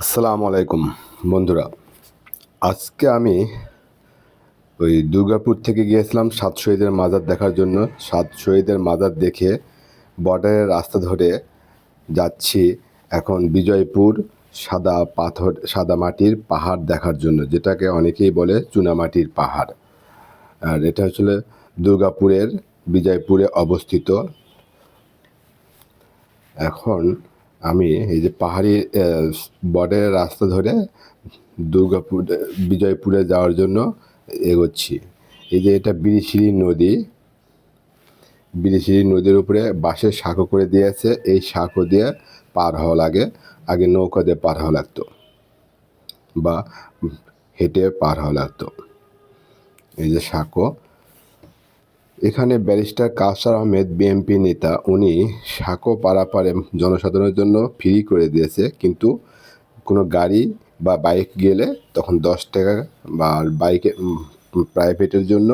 আসসালামু আলাইকুম বন্ধুরা। আজকে আমি ওই দুর্গাপুর থেকে গিয়েছিলাম সাত শহীদের মাজার দেখার জন্য। সাত শহীদের মাজার দেখে বর্ডারের রাস্তা ধরে যাচ্ছি এখন বিজয়পুর সাদা পাথর সাদা মাটির পাহাড় দেখার জন্য, যেটাকে অনেকেই বলে চুনামাটির পাহাড়। আর এটা আসলে দুর্গাপুরের বিজয়পুরে অবস্থিত। এখন আমি এই যে পাহাড়ি বর্ডারের রাস্তা ধরে দুর্গাপুর বিজয়পুরে যাওয়ার জন্য এগোচ্ছি। এই যে এটা বিরিশিরি নদী, বিরিশিরি নদীর উপরে বাঁশের সাঁকো করে দিয়েছে। এই সাঁকো দিয়ে পার হওয়া লাগে, আগে নৌকা দিয়ে পার হওয়া লাগতো বা হেঁটে পার হওয়া লাগতো। এই যে সাঁকো, এখানে ব্যারিস্টার কাউসার আহমেদ বিএনপি নেতা, উনি সাঁকো পারাপারে জনসাধারণের জন্য ফ্রি করে দিয়েছে, কিন্তু কোনো গাড়ি বা বাইক গেলে তখন 10 টাকা, বা বাইকে প্রাইভেটের জন্য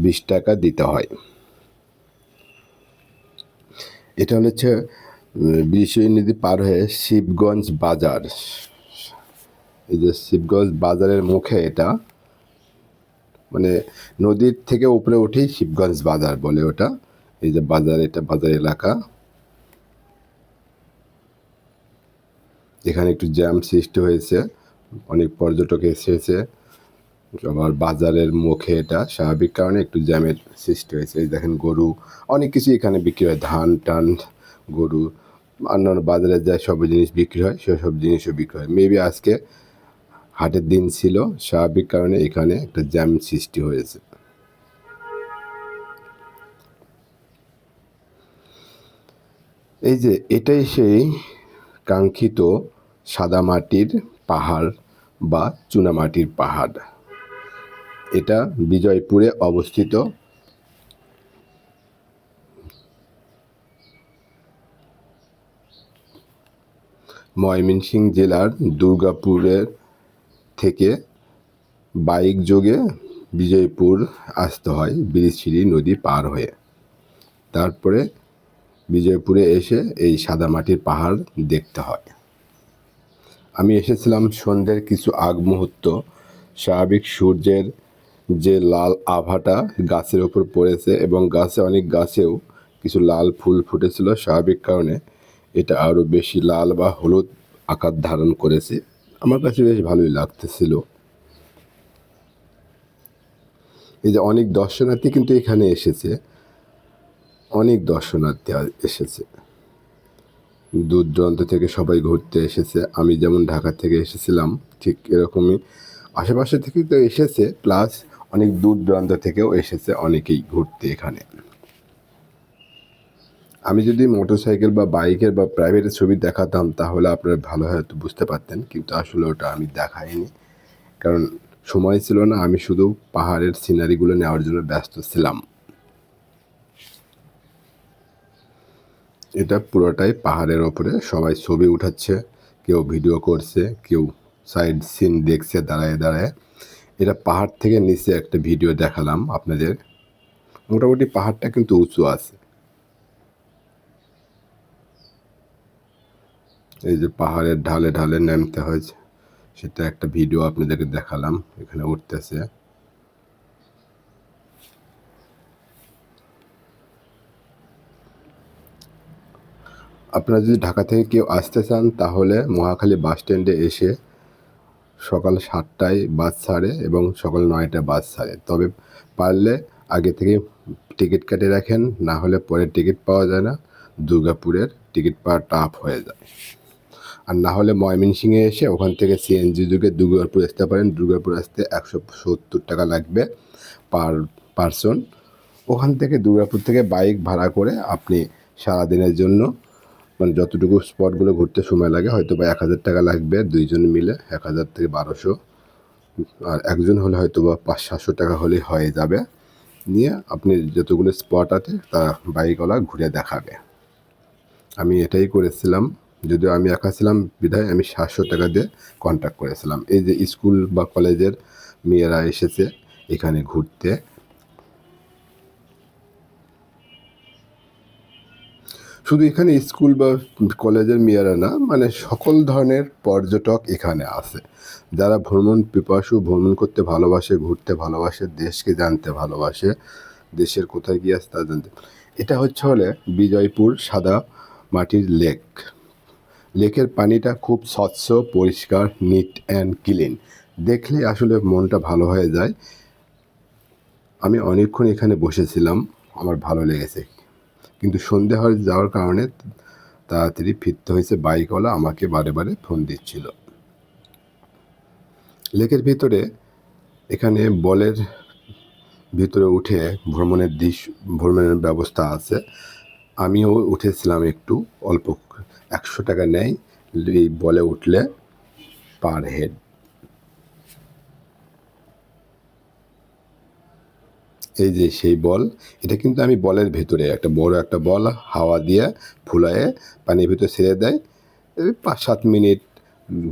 20 টাকা দিতে হয়। এটা হচ্ছে বিশ্বই নদী পার হয়ে শিবগঞ্জ বাজার। এই যে শিবগঞ্জ বাজারের মুখে এটা, মানে নদীর থেকে উপরে উঠেই শিবগঞ্জ বাজার বলে ওটা। এই যে বাজার, এটা বাজার এলাকা। এখানে একটু জ্যাম সৃষ্টি হয়েছে, অনেক পর্যটক এসেছে। আবার বাজারের মুখে এটা স্বাভাবিক কারণে একটু জ্যামের সৃষ্টি হয়েছে। এই দেখেন গরু, অনেক কিছু এখানে বিক্রি হয়, ধান টান, গরু, অন্যান্য বাজারে যায় সব জিনিস বিক্রি হয়, সেসব জিনিসও বিক্রি হয়। মেবি আজকে হাটের দিন ছিল, স্বাভাবিক কারণে এখানে একটা জ্যাম সৃষ্টি হয়েছে। এই যে এটাই সেই কাঙ্ক্ষিত সাদামাটির পাহাড় বা চুনামাটির পাহাড়। এটা বিজয়পুরে অবস্থিত। ময়মনসিংহ জেলার দুর্গাপুরের থেকে বাইক যোগে বিজয়পুর আসতে হয় বিরিশিরি নদী পার হয়ে। তারপরে বিজয়পুরে এসে এই সাদামাটির পাহাড় দেখতে হয়। আমি এসেছিলাম সন্ধ্যের কিছু আগ মুহূর্ত। স্বাভাবিক সূর্যের যে লাল আভাটা গাছের ওপর পড়েছে, এবং অনেক গাছেও কিছু লাল ফুল ফুটেছিল, স্বাভাবিক কারণে এটা আরও বেশি লাল বা হলুদ আকার ধারণ করেছে। আমার কাছে বেশ ভালোই লাগতেছিল। এই যে অনেক দর্শনার্থী কিন্তু এখানে এসেছে, অনেক দর্শনার্থী এসেছে, দূর দূরান্ত থেকে সবাই ঘুরতে এসেছে। আমি যেমন ঢাকা থেকে এসেছিলাম, ঠিক এরকমই আশেপাশে থেকে তো এসেছে, প্লাস অনেক দূর দূরান্ত থেকেও এসেছে অনেকেই ঘুরতে এখানে। আমি যদি মোটরসাইকেল বা বাইকের বা প্রাইভেটের ছবি দেখাতাম তাহলে আপনারা ভালো হয়তো বুঝতে পারতেন, কিন্তু আসলে ওটা আমি দেখাইনি, কারণ সময় ছিল না। আমি শুধু পাহাড়ের সিনারিগুলো নেওয়ার জন্য ব্যস্ত ছিলাম। এটা পুরোটাই পাহাড়ের ওপরে, সবাই ছবি উঠাচ্ছে, কেউ ভিডিও করছে, কেউ সাইড সিন দেখছে দাঁড়ায় দাঁড়ায়। এটা পাহাড় থেকে নিচে একটা ভিডিও দেখালাম আপনাদের। মোটামুটি পাহাড়টা কিন্তু উঁচু আছে। এই যে পাহাড়ের ঢালে ঢালে নামতে হয়েছে, সেটা একটা ভিডিও আপনাদেরকে দেখালাম। এখানে উঠতেছে। আপনারা যদি ঢাকা থেকে কেউ আসতে চান তাহলে মহাখালী বাস স্ট্যান্ডে এসে সকাল 7টায় বাস ছাড়ে এবং সকাল 9টায় বাস ছাড়ে। তবে পারলে আগে থেকে টিকিট কেটে রাখেন, না হলে পরে টিকিট পাওয়া যায় না। দুর্গাপুরের টিকিট পাওয়া টাফ হয়ে যায়। আর না হলে ময়মনসিংহে এসে ওখান থেকে সিএনজি যুগে দুর্গাপুর আসতে পারেন। দুর্গাপুর আসতে 170 টাকা লাগবে পার পারসন। ওখান থেকে দুর্গাপুর থেকে বাইক ভাড়া করে আপনি সারাদিনের জন্য, মানে যতটুকু স্পটগুলো ঘুরতে সময় লাগে, হয়তো বা 1000 টাকা লাগবে দুইজন মিলে, 1000 থেকে 1200। আর একজন হলে হয়তো বা 500-700 টাকা হলেই হয়ে যাবে। নিয়ে আপনি যতগুলো স্পট আছে তা বাইকওয়ালা ঘুরে দেখাবে। আমি এটাই করেছিলাম, যদিও আমি একা ছিলাম বিধায় আমি 700 টাকা দিয়ে কন্ট্যাক্ট করেছিলাম। এই যে স্কুল বা কলেজের মেয়েরা এসেছে এখানে ঘুরতে। শুধু এখানে স্কুল বা কলেজের মেয়েরা না, মানে সকল ধরনের পর্যটক এখানে আসে, যারা ভ্রমণ পিপাসু, ভ্রমণ করতে ভালোবাসে, ঘুরতে ভালোবাসে, দেশকে জানতে ভালোবাসে, দেশের কোথায় গিয়ে আছে তা জানতে। এটা হলে বিজয়পুর সাদা মাটির লেক। লেকের পানিটা খুব স্বচ্ছ, পরিষ্কার, নিট অ্যান্ড ক্লিন। দেখলে আসলে মনটা ভালো হয়ে যায়। আমি অনেকক্ষণ এখানে বসেছিলাম, আমার ভালো লেগেছে। কিন্তু সন্ধে হয়ে যাওয়ার কারণে তাড়াতাড়ি ফিরতে হয়েছে। বাইকওয়ালা আমাকে বারে বারে ফোন দিচ্ছিল। লেকের ভিতরে এখানে বলের ভিতরে উঠে ভ্রমণের ব্যবস্থা আছে। আমিও উঠেছিলাম একটু, অল্প 100 টাকা নেয় এই বলে উঠলে পার হেড। এই যে সেই বল, এটা কিন্তু আমি বলের ভেতরে একটা বড় একটা বল হাওয়া দিয়ে ফুলায়ে পানির ভিতরে ছেড়ে দেয়। এই 5-7 মিনিট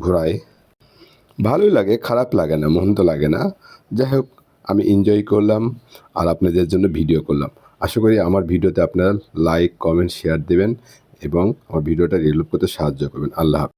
ঘোরায়, ভালোই লাগে, খারাপ লাগে না, মন্দ লাগে না। যাই হোক, আমি এনজয় করলাম আর আপনাদের জন্য ভিডিও করলাম। আশা করি আমার ভিডিওতে আপনারা লাইক, কমেন্ট, শেয়ার দেবেন এবং আমার ভিডিওটা ডেভেলপ করতে সাহায্য করবেন। আল্লাহ হাফেজ।